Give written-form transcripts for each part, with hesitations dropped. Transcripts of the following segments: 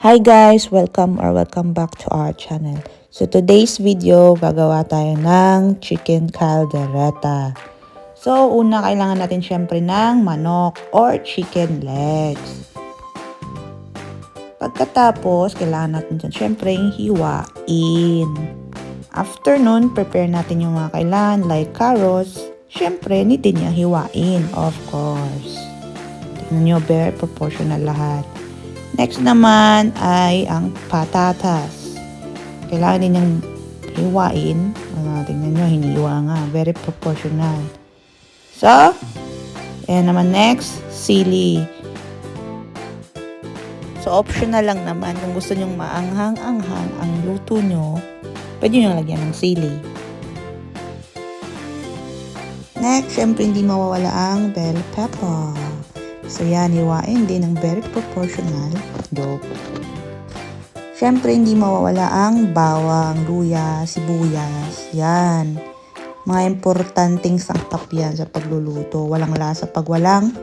Hi guys! Welcome back to our channel. So today's video, gagawa tayo ng chicken caldereta. So una, kailangan natin syempre ng manok or chicken legs. Pagkatapos, kailangan natin dyan syempre hiwain. After nun, prepare natin yung mga kailangan like carrots. Syempre, need din niya hiwain, of course. Tingnan nyo, very proportional lahat. Next naman ay ang patatas. Kailangan din niyang hiwain. Tingnan nyo, hiniwa nga. Very proportional. So, ayan naman next, sili. So, optional lang naman. Kung gusto nyong maanghang-anghang ang luto nyo, pwede nyo lagyan ng sili. Next, syempre hindi mawawala ang bell pepper. So yan, hiwain din ng very proportional. Siyempre, hindi mawawala ang bawang, luya, sibuyas. Yan. Mga importanteng sangkap yan sa pagluluto. Walang lasa pag walang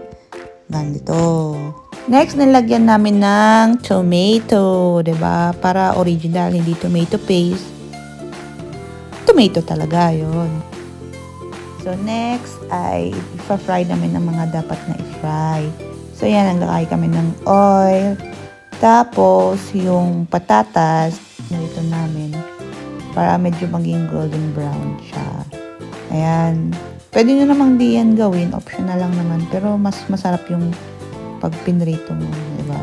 ganito. Next, nilagyan namin ng tomato. Diba? Para original, hindi tomato paste. Tomato talaga yon. So, next ay ipa-fry namin ng mga dapat na i-fry. So, yan, naglagay kami ng oil. Tapos, yung patatas, nilito namin para medyo maging golden brown siya. Ayan. Pwede nyo namang di yan gawin. Optional lang naman. Pero, mas masarap yung pag pinrito mo. Diba?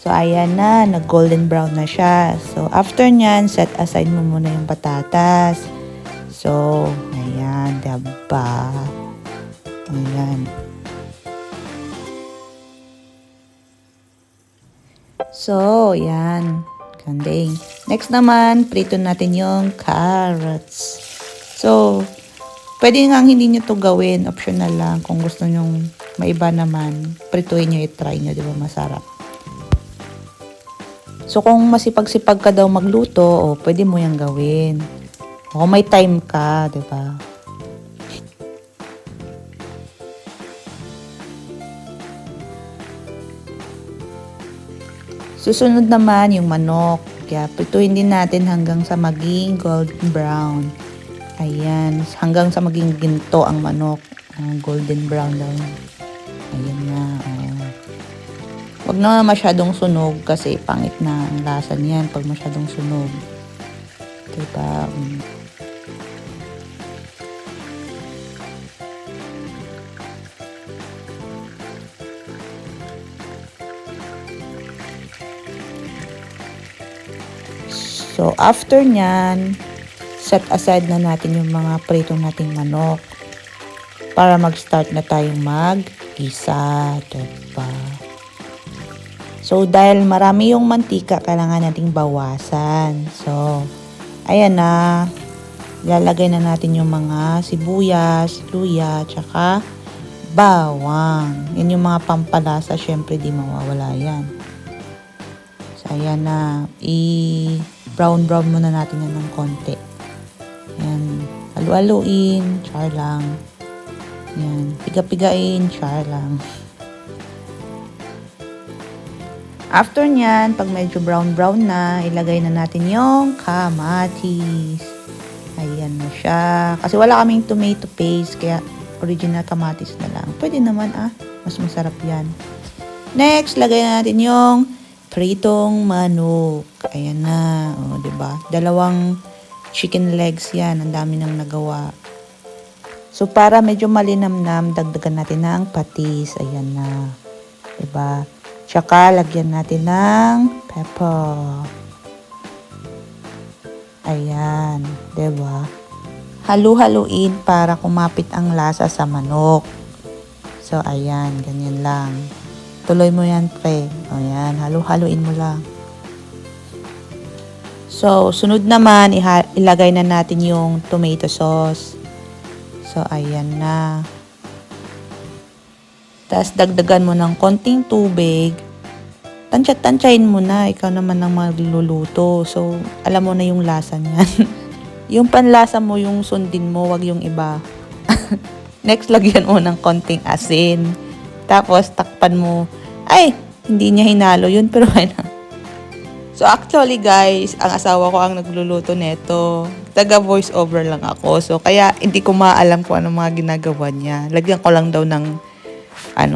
So, ayan na. Nag-golden brown na siya. So, after nyan, set aside mo muna yung patatas. So, ayan, diba? Ayan. So, ayan. Ganding. Next naman, prito natin yung carrots. So, pwede nga hindi nyo to gawin. Optional lang. Kung gusto nyo maiba naman, prituin nyo, i-try nyo, diba? Masarap. So, kung masipag-sipag ka daw magluto, pwede mo yung gawin. O may time ka, di ba? Susunod naman yung manok. Kaya prituin din natin hanggang sa maging golden brown. Ayan, hanggang sa maging ginto ang manok. Golden brown daw. Ayan na. Wag na masyadong sunog kasi pangit na ang lasa niyan pag masyadong sunog. Diba? So, after nyan, set aside na natin yung mga pritong nating manok para mag-start na tayong mag-gisa. Diba? So, dahil marami yung mantika, kailangan nating bawasan. So, ayan na. Lalagay na natin yung mga sibuyas, luya, tsaka bawang. Yan yung mga pampalasa. Syempre, di mawawala yan. So, ayan na. Brown muna natin yan ng konti. Yan. Halu-haluin. Char lang. Yan. Piga-pigain. Char lang. After nyan, pag medyo brown na, ilagay na natin yung kamatis. Ayan na siya. Kasi wala kaming tomato paste, kaya original kamatis na lang. Pwede naman mas masarap yan. Next, lagay na natin yung pritong manok. Ayan na. O, diba? 2 chicken legs yan. Ang dami nang nagawa. So, para medyo malinamnam, dagdagan natin ng patis. Ayan na. Diba? Tsaka, lagyan natin ng pepper. Ayan. Diba? Halu-haluin para kumapit ang lasa sa manok. So, ayan. Ganyan lang. Tuloy mo yan, pre. Ayan. Halu-haluin mo lang. So, sunod naman, ilagay na natin yung tomato sauce. So, ayan na. Tapos, dagdagan mo ng konting tubig. Tansya-tansyahin mo na. Ikaw naman ang magluluto. So, alam mo na yung lasa niyan. Yung panlasa mo, yung sundin mo, wag yung iba. Next, lagyan mo ng konting asin. Tapos, takpan mo. Ay, Hindi niya hinalo yun, pero ano. So actually guys, ang asawa ko ang nagluluto neto. Taga voice over lang ako. So kaya hindi ko maalam kung ano mga ginagawa niya. Lagyan ko lang daw ng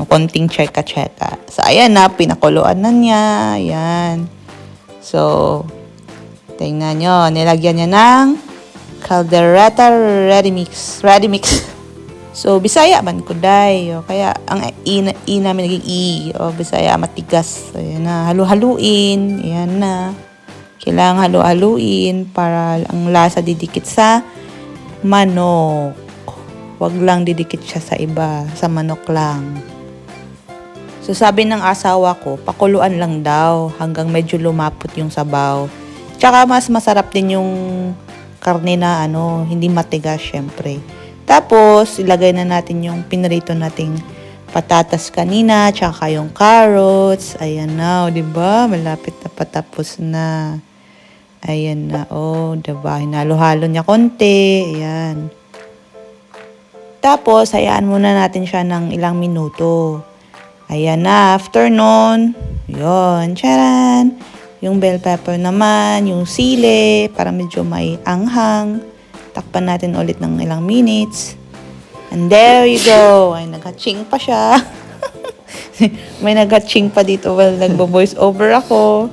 konting cheka-cheka. So ayan na, pinakuluan na niya. Ayan. So, tingnan nyo, nilagyan niya ng caldereta ready mix. So, Bisaya man ko day. O, kaya, ang i namin naging i. O, Bisaya matigas. So, ayan na. Halu-haluin. Ayan na. Kailangan halu-haluin para ang lasa didikit sa manok. Wag lang didikit siya sa iba. Sa manok lang. So, sabi ng asawa ko, pakuluan lang daw hanggang medyo lumapot yung sabaw. Tsaka, mas masarap din yung karne na hindi matigas, syempre. Tapos, ilagay na natin yung pinrito nating patatas kanina, tsaka yung carrots. Ayan na, di ba? Malapit na patapos na. Ayan na, di ba? Hinalo-halo niya konti. Ayan. Tapos, hayaan muna natin siya ng ilang minuto. Ayan na, after nun, yun, charan! Yung bell pepper naman, yung sili, para medyo may anghang. Takpan natin ulit ng ilang minutes. And there you go. Ay, nag-hatching pa siya. May nag-hatching pa dito while nagbo-voice over ako.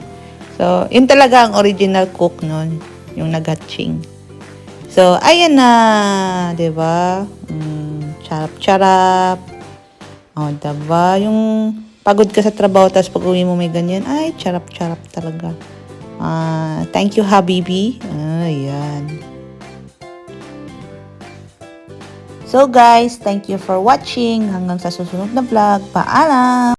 So, yun talaga ang original cook nun. Yung nag-hatching. So, ayan na. Diba? Charap-charap. Diba? Yung pagod ka sa trabaho, tapos pag uwi mo may ganyan, ay, charap-charap talaga. Thank you, Habibi. Ayan. So guys, thank you for watching. Hanggang sa susunod na vlog. Paalam!